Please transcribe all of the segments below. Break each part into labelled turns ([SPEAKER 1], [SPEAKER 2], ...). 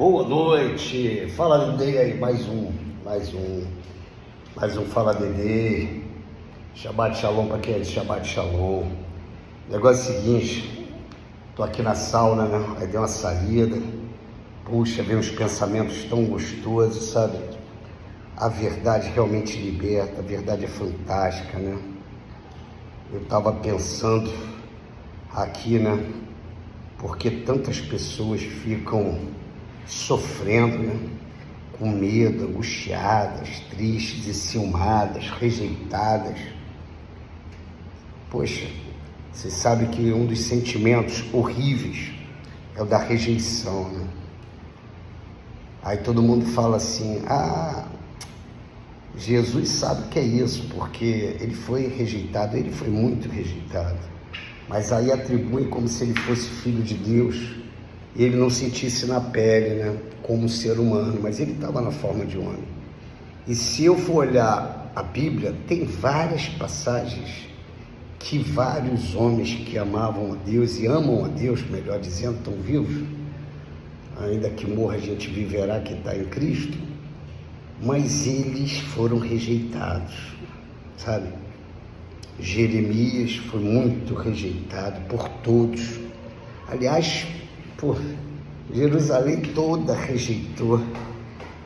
[SPEAKER 1] Boa noite, fala Dedê aí, mais um Fala Dedê, Shabbat Shalom para quem é de Shabbat Shalom. O negócio é o seguinte, tô aqui na sauna, né, aí dei uma saída, puxa, vem uns pensamentos tão gostosos, sabe? A verdade realmente liberta, a verdade é fantástica, né? Eu tava pensando aqui, né, porque tantas pessoas ficam sofrendo, né? Com medo, angustiadas, tristes, enciumadas, rejeitadas. Poxa, você sabe que um dos sentimentos horríveis é o da rejeição, né? Aí todo mundo fala assim, Jesus sabe o que é isso, porque ele foi rejeitado, ele foi muito rejeitado. Mas aí atribui como se ele fosse filho de Deus, e ele não sentisse na pele, né, como ser humano, mas ele estava na forma de homem. E se eu for olhar a Bíblia, tem várias passagens que vários homens que amavam a Deus e amam a Deus, melhor dizendo, estão vivos, ainda que morra a gente viverá que está em Cristo, mas eles foram rejeitados, sabe? Jeremias foi muito rejeitado por todos, aliás, por Jerusalém toda rejeitou,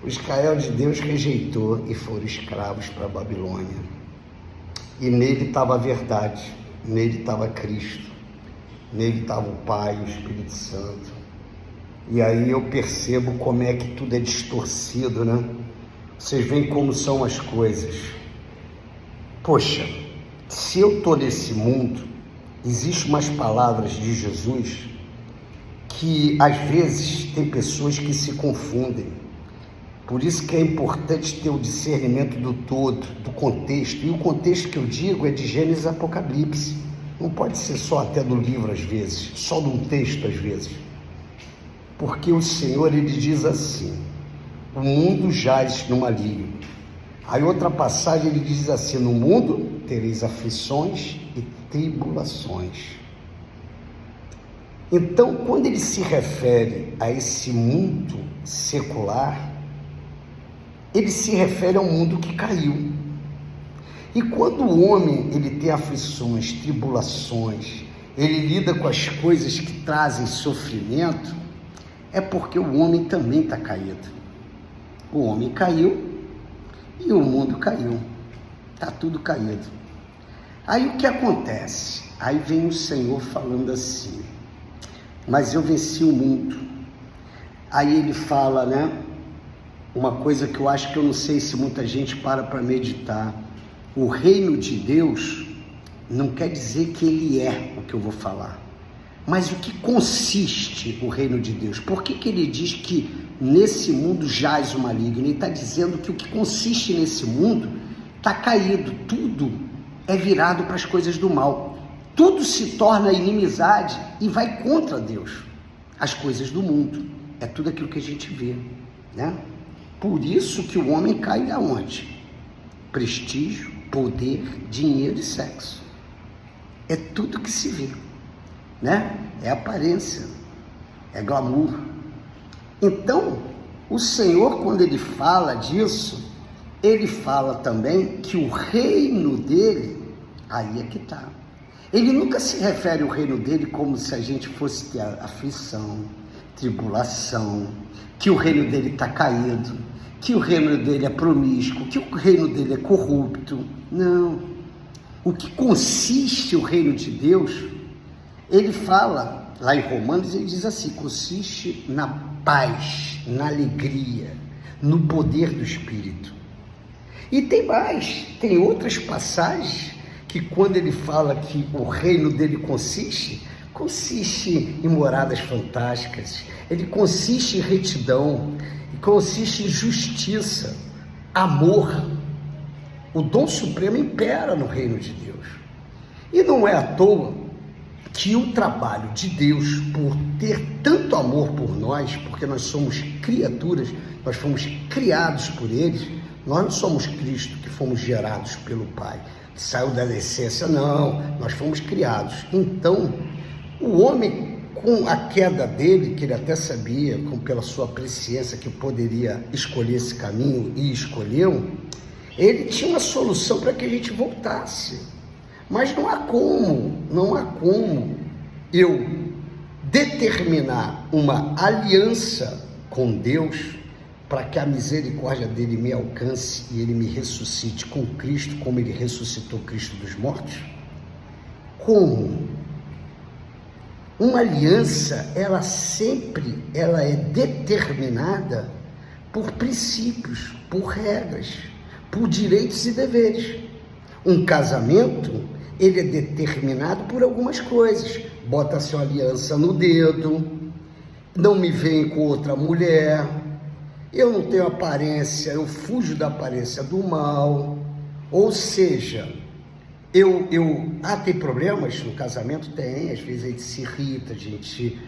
[SPEAKER 1] o Israel de Deus rejeitou e foram escravos para a Babilônia. E nele estava a verdade, nele estava Cristo, nele estava o Pai, o Espírito Santo. E aí eu percebo como é que tudo é distorcido, né? Vocês veem como são as coisas. Poxa, se eu estou nesse mundo, existem umas palavras de Jesus que às vezes tem pessoas que se confundem. Por isso que é importante ter o discernimento do todo, do contexto. E o contexto que eu digo é de Gênesis e Apocalipse. Não pode ser só até do livro às vezes, só de um texto às vezes. Porque o Senhor, ele diz assim, o mundo jaz no maligno. Aí outra passagem ele diz assim, no mundo tereis aflições e tribulações. Então, quando ele se refere a esse mundo secular, ele se refere ao mundo que caiu. E quando o homem ele tem aflições, tribulações, ele lida com as coisas que trazem sofrimento, é porque o homem também está caído. O homem caiu e o mundo caiu. Está tudo caído. Aí o que acontece? Aí vem o Senhor falando assim, mas eu venci o mundo. Aí ele fala, né, uma coisa que eu acho que eu não sei se muita gente para meditar. O reino de Deus não quer dizer que ele é o que eu vou falar, mas o que consiste o reino de Deus. Por que ele diz que nesse mundo jaz o maligno? Ele está dizendo que o que consiste nesse mundo está caído, tudo é virado para as coisas do mal. Tudo se torna inimizade e vai contra Deus. As coisas do mundo. É tudo aquilo que a gente vê, né? Por isso que o homem cai aonde? Prestígio, poder, dinheiro e sexo. É tudo que se vê, né? É aparência, é glamour. Então, o Senhor, quando ele fala disso, ele fala também que o reino dele, aí é que está. Ele nunca se refere ao reino dele como se a gente fosse ter aflição, tribulação, que o reino dele está caído, que o reino dele é promíscuo, que o reino dele é corrupto. Não. O que consiste o reino de Deus, ele fala, lá em Romanos, ele diz assim, consiste na paz, na alegria, no poder do Espírito. E tem mais, tem outras passagens que quando ele fala que o reino dele consiste em moradas fantásticas, ele consiste em retidão, consiste em justiça, amor. O dom supremo impera no reino de Deus. E não é à toa que o trabalho de Deus, por ter tanto amor por nós, porque nós somos criaturas, nós fomos criados por ele, nós não somos Cristo que fomos gerados pelo Pai, saiu da essência, não, nós fomos criados. Então, o homem com a queda dele, que ele até sabia, pela sua presciência, que poderia escolher esse caminho e escolheu, ele tinha uma solução para que a gente voltasse. Mas não há como eu determinar uma aliança com Deus para que a misericórdia dele me alcance e ele me ressuscite com Cristo, como ele ressuscitou Cristo dos mortos. Como? Uma aliança, ela é determinada por princípios, por regras, por direitos e deveres. Um casamento, ele é determinado por algumas coisas. Bota a sua aliança no dedo, não me vem com outra mulher, eu não tenho aparência, eu fujo da aparência do mal. Ou seja, tem problemas no casamento? Tem, às vezes a gente se irrita, a gente,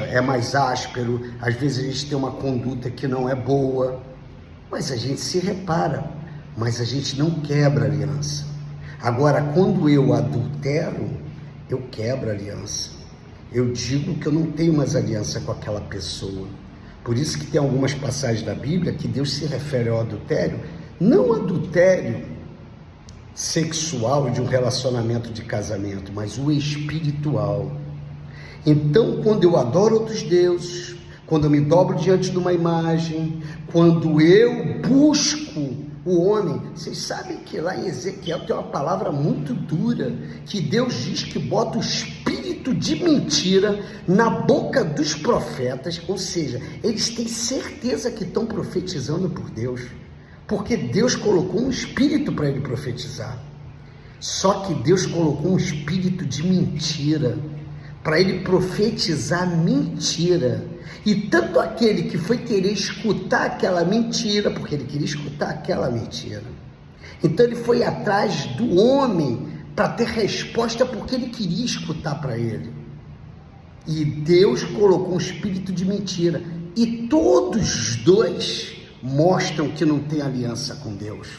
[SPEAKER 1] é mais áspero, às vezes a gente tem uma conduta que não é boa, mas a gente se repara, mas a gente não quebra a aliança. Agora, quando eu adultero, eu quebro a aliança. Eu digo que eu não tenho mais aliança com aquela pessoa. Por isso que tem algumas passagens da Bíblia que Deus se refere ao adultério, não adultério sexual de um relacionamento de casamento, mas o espiritual. Então, quando eu adoro outros deuses, quando eu me dobro diante de uma imagem, quando eu busco o homem, vocês sabem que lá em Ezequiel tem uma palavra muito dura, que Deus diz que bota o espírito de mentira na boca dos profetas, ou seja, eles têm certeza que estão profetizando por Deus, porque Deus colocou um espírito para ele profetizar. Só que Deus colocou um espírito de mentira para ele profetizar mentira. E tanto aquele que foi querer escutar aquela mentira, porque ele queria escutar aquela mentira, então ele foi atrás do homem para ter resposta, porque ele queria escutar para ele. E Deus colocou um espírito de mentira, e todos os dois mostram que não tem aliança com Deus.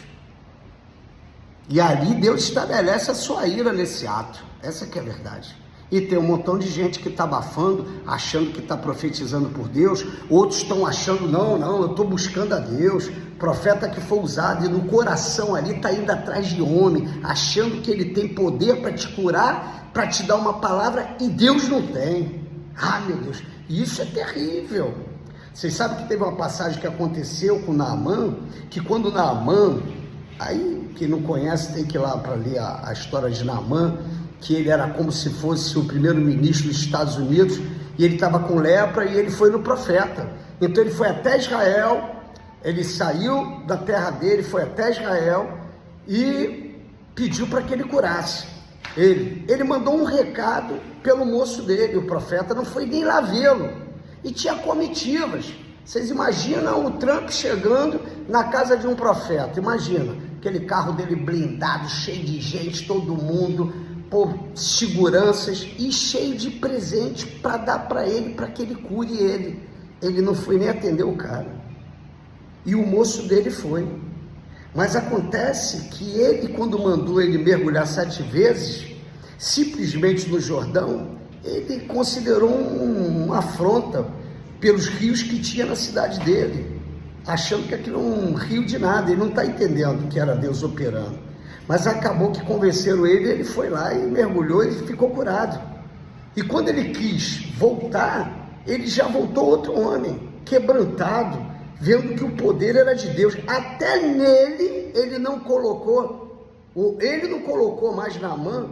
[SPEAKER 1] E ali Deus estabelece a sua ira nesse ato. Essa que é a verdade. E tem um montão de gente que está abafando, achando que está profetizando por Deus. Outros estão achando, não, eu estou buscando a Deus. Profeta que foi usado e no coração ali está indo atrás de homem, achando que ele tem poder para te curar, para te dar uma palavra, e Deus não tem. Ah, meu Deus, isso é terrível. Vocês sabem que teve uma passagem que aconteceu com Naamã, que quando Naamã, aí quem não conhece tem que ir lá para ler a história de Naamã, que ele era como se fosse o primeiro-ministro dos Estados Unidos, e ele estava com lepra, e ele foi no profeta. Então ele foi até Israel, ele saiu da terra dele, foi até Israel, e pediu para que ele curasse. Ele mandou um recado pelo moço dele, o profeta não foi nem lá vê-lo, e tinha comitivas. Vocês imaginam o Trump chegando na casa de um profeta, imagina, aquele carro dele blindado, cheio de gente, todo mundo, por seguranças e cheio de presentes para dar para ele, para que ele cure ele. Ele não foi nem atender o cara. E o moço dele foi. Mas acontece que ele, quando mandou ele mergulhar 7 vezes, simplesmente no Jordão, ele considerou uma afronta pelos rios que tinha na cidade dele, achando que aquilo é um rio de nada. Ele não está entendendo que era Deus operando. Mas acabou que convenceram ele, ele foi lá e mergulhou e ficou curado. E quando ele quis voltar, ele já voltou outro homem, quebrantado, vendo que o poder era de Deus. Até nele, ele não colocou mais Naamã,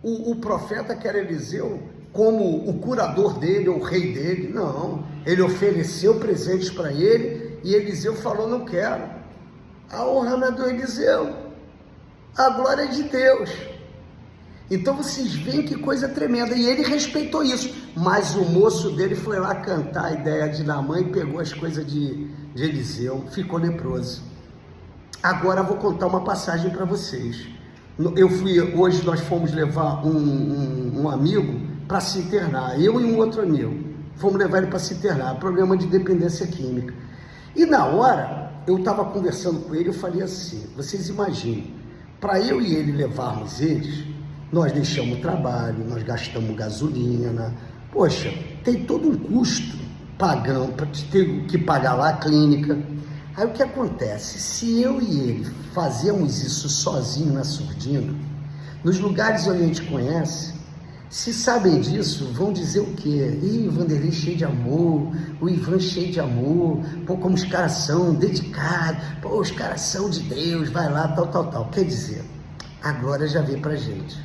[SPEAKER 1] o profeta que era Eliseu, como o curador dele, ou o rei dele. Não, ele ofereceu presentes para ele, e Eliseu falou, não quero. A honra não é do Eliseu, a glória é de Deus. Então vocês veem que coisa tremenda, e ele respeitou isso, mas o moço dele foi lá cantar a ideia de Naamã e pegou as coisas de Eliseu, ficou leproso. Agora eu vou contar uma passagem para vocês. Hoje nós fomos levar um amigo para se internar, eu e um outro amigo, fomos levar ele para se internar, problema de dependência química. E na hora, eu estava conversando com ele, eu falei assim, vocês imaginem, para eu e ele levarmos eles, nós deixamos o trabalho, nós gastamos gasolina, Poxa, tem todo um custo pagão para ter que pagar lá a clínica. Aí o que acontece? Se eu e ele fazemos isso sozinho na surdina, nos lugares onde a gente conhece, se sabem disso, vão dizer o quê? Ih, o Vanderlei cheio de amor, o Ivan cheio de amor, pô, como os caras são dedicados, pô, os caras são de Deus, vai lá, tal. Quer dizer, a glória já veio pra gente.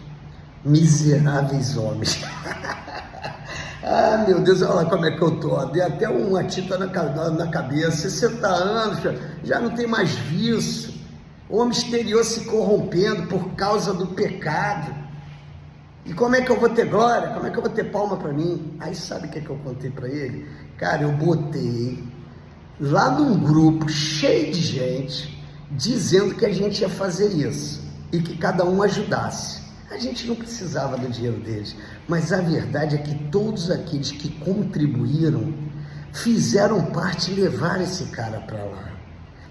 [SPEAKER 1] Miseráveis homens. Ah, meu Deus, olha lá como é que eu tô. Dei até uma tinta na cabeça. 60 anos, já não tem mais vício. O homem exterior se corrompendo por causa do pecado. E como é que eu vou ter glória? Como é que eu vou ter palma para mim? Aí sabe o que é que eu contei para ele? Cara, eu botei lá num grupo cheio de gente, dizendo que a gente ia fazer isso. E que cada um ajudasse. A gente não precisava do dinheiro deles, mas a verdade é que todos aqueles que contribuíram fizeram parte e levaram esse cara para lá.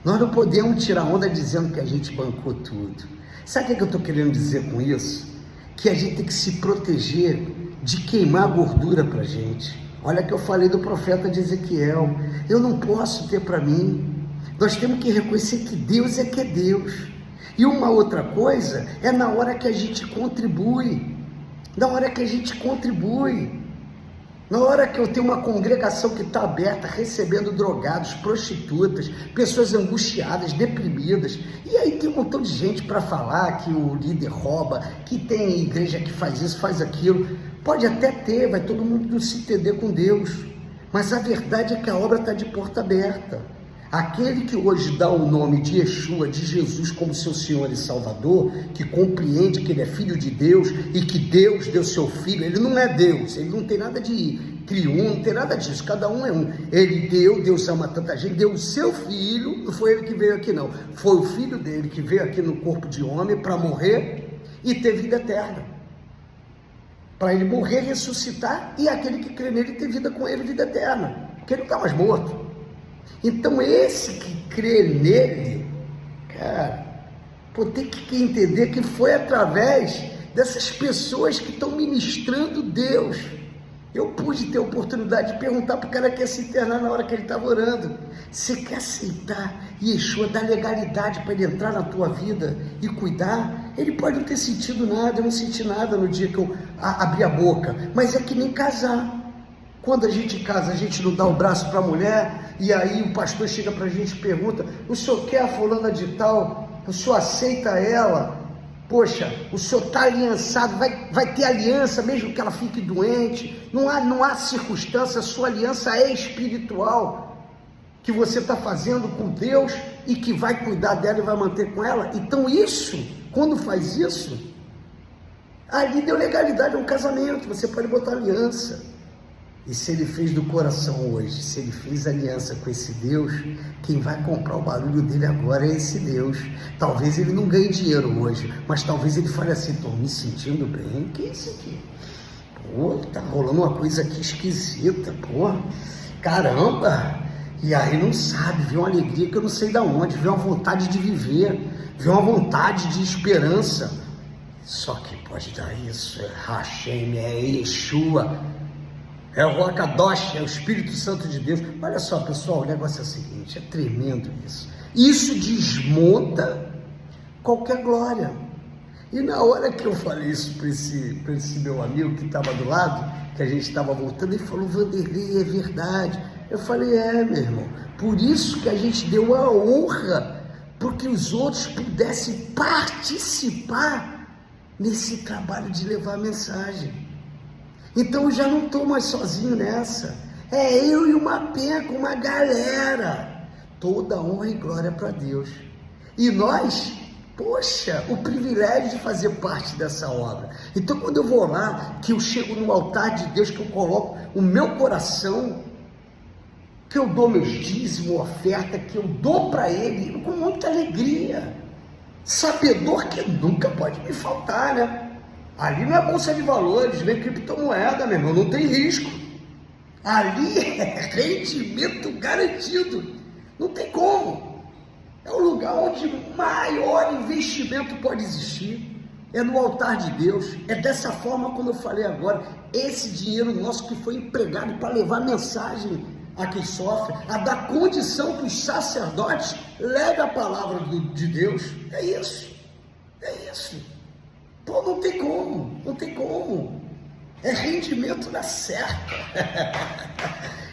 [SPEAKER 1] Nós não podemos tirar onda dizendo que a gente bancou tudo. Sabe o que eu estou querendo dizer com isso? Que a gente tem que se proteger de queimar gordura para a gente. Olha que eu falei do profeta de Ezequiel, eu não posso ter para mim. Nós temos que reconhecer que Deus é que é Deus. E uma outra coisa é na hora que a gente contribui, na hora que eu tenho uma congregação que está aberta, recebendo drogados, prostitutas, pessoas angustiadas, deprimidas, e aí tem um montão de gente para falar que o líder rouba, que tem igreja que faz isso, faz aquilo, pode até ter, vai todo mundo se entender com Deus, mas a verdade é que a obra está de porta aberta. Aquele que hoje dá o nome de Yeshua, de Jesus como seu Senhor e Salvador, que compreende que ele é filho de Deus e que Deus deu seu filho, ele não é Deus, ele não tem nada de triunfo, não tem nada disso, cada um é um. Ele deu, Deus ama tanta gente, deu o seu filho, não foi ele que veio aqui não, foi o filho dele que veio aqui no corpo de homem para morrer e ter vida eterna. Para ele morrer, ressuscitar e aquele que crê nele ter vida com ele, vida eterna, porque ele não está mais morto. Então esse que crê nele, cara, tem que entender que foi através dessas pessoas que estão ministrando Deus. Eu pude ter a oportunidade de perguntar para o cara que ia se internar na hora que ele estava orando. Você quer aceitar Yeshua, dar legalidade para ele entrar na tua vida e cuidar? Ele pode não ter sentido nada, eu não senti nada no dia que eu abri a boca, mas é que nem casar. Quando a gente casa, a gente não dá o braço para a mulher, e aí o pastor chega para a gente e pergunta, o senhor quer a fulana de tal? O senhor aceita ela? Poxa, o senhor está aliançado, vai ter aliança, mesmo que ela fique doente, não há circunstância, a sua aliança é espiritual, que você está fazendo com Deus, e que vai cuidar dela e vai manter com ela. Então isso, quando faz isso, ali deu legalidade a um casamento, você pode botar aliança. E se ele fez do coração hoje, se ele fez aliança com esse Deus, quem vai comprar o barulho dele agora é esse Deus. Talvez ele não ganhe dinheiro hoje, mas talvez ele fale assim, estou me sentindo bem, o que é isso aqui? Pô, tá rolando uma coisa aqui esquisita, pô, caramba! E aí não sabe, vê uma alegria que eu não sei de onde, vê uma vontade de viver, vê uma vontade de esperança. Só que pode dar isso, é Hashem, é Yeshua, é o Rokadosh, é o Espírito Santo de Deus. Olha só, pessoal, o negócio é o seguinte, é tremendo isso. Isso desmonta qualquer glória. E na hora que eu falei isso para esse meu amigo que estava do lado, que a gente estava voltando, ele falou, Vanderlei, é verdade. Eu falei, meu irmão, por isso que a gente deu a honra, porque os outros pudessem participar nesse trabalho de levar a mensagem. Então eu já não estou mais sozinho nessa, é eu e uma penca, uma galera, toda honra e glória para Deus, e nós, poxa, o privilégio de fazer parte dessa obra. Então quando eu vou lá, que eu chego no altar de Deus, que eu coloco o meu coração, que eu dou meus dízimos, oferta, que eu dou para Ele, com muita alegria, sabedor que nunca pode me faltar, né? Ali não é bolsa de valores, nem criptomoeda, meu irmão, não tem risco. Ali é rendimento garantido, não tem como. É o lugar onde maior investimento pode existir. é no altar de Deus, é dessa forma como eu falei agora, esse dinheiro nosso que foi empregado para levar mensagem a quem sofre, a dar condição que os sacerdotes levem a palavra de Deus, é isso, pô, não tem como, é rendimento na certa.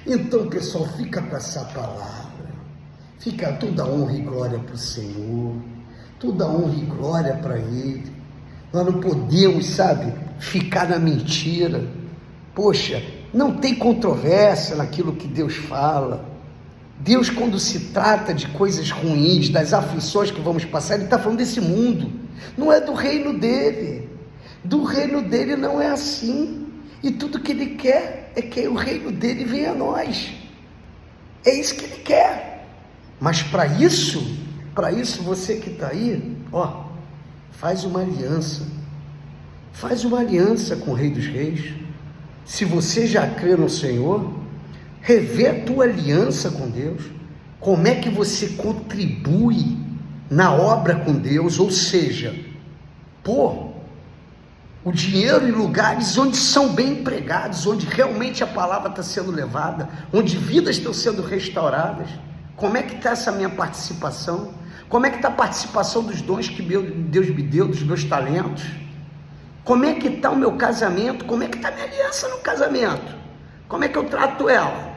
[SPEAKER 1] Então, pessoal, fica com essa palavra, fica toda honra e glória para o Senhor, toda honra e glória para Ele. Nós não podemos, sabe, ficar na mentira. Poxa, não tem controvérsia naquilo que Deus fala. Deus, quando se trata de coisas ruins, das aflições que vamos passar, Ele está falando desse mundo, não é do reino dele. Do reino dele não é assim. E tudo que Ele quer é que o reino dele venha a nós. É isso que Ele quer. Mas para isso você que está aí, ó, faz uma aliança com o Rei dos Reis. Se você já crê no Senhor, revê a tua aliança com Deus. Como é que você contribui na obra com Deus? Ou seja, pô, o dinheiro em lugares onde são bem empregados, onde realmente a palavra está sendo levada, onde vidas estão sendo restauradas. Como é que está essa minha participação? Como é que está a participação dos dons que Deus me deu, dos meus talentos? Como é que está o meu casamento? Como é que está a minha aliança no casamento? Como é que eu trato ela?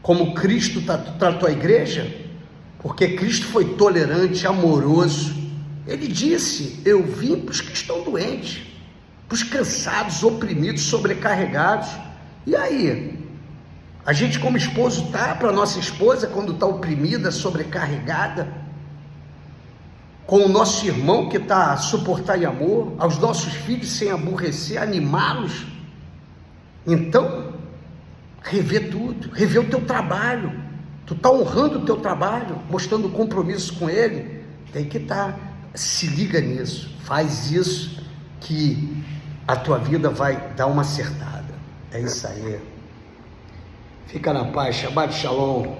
[SPEAKER 1] Como Cristo tratou a igreja? Porque Cristo foi tolerante, amoroso. Ele disse, eu vim para os que estão doentes, para os cansados, oprimidos, sobrecarregados. E aí? A gente como esposo está para a nossa esposa quando está oprimida, sobrecarregada? Com o nosso irmão que está a suportar em amor, aos nossos filhos sem aborrecer, animá-los? Então, revê tudo, revê o teu trabalho. Tu está honrando o teu trabalho, mostrando compromisso com ele? Tem que estar. Se liga nisso, faz isso que a tua vida vai dar uma acertada. É isso aí. Fica na paz, Shabbat Shalom.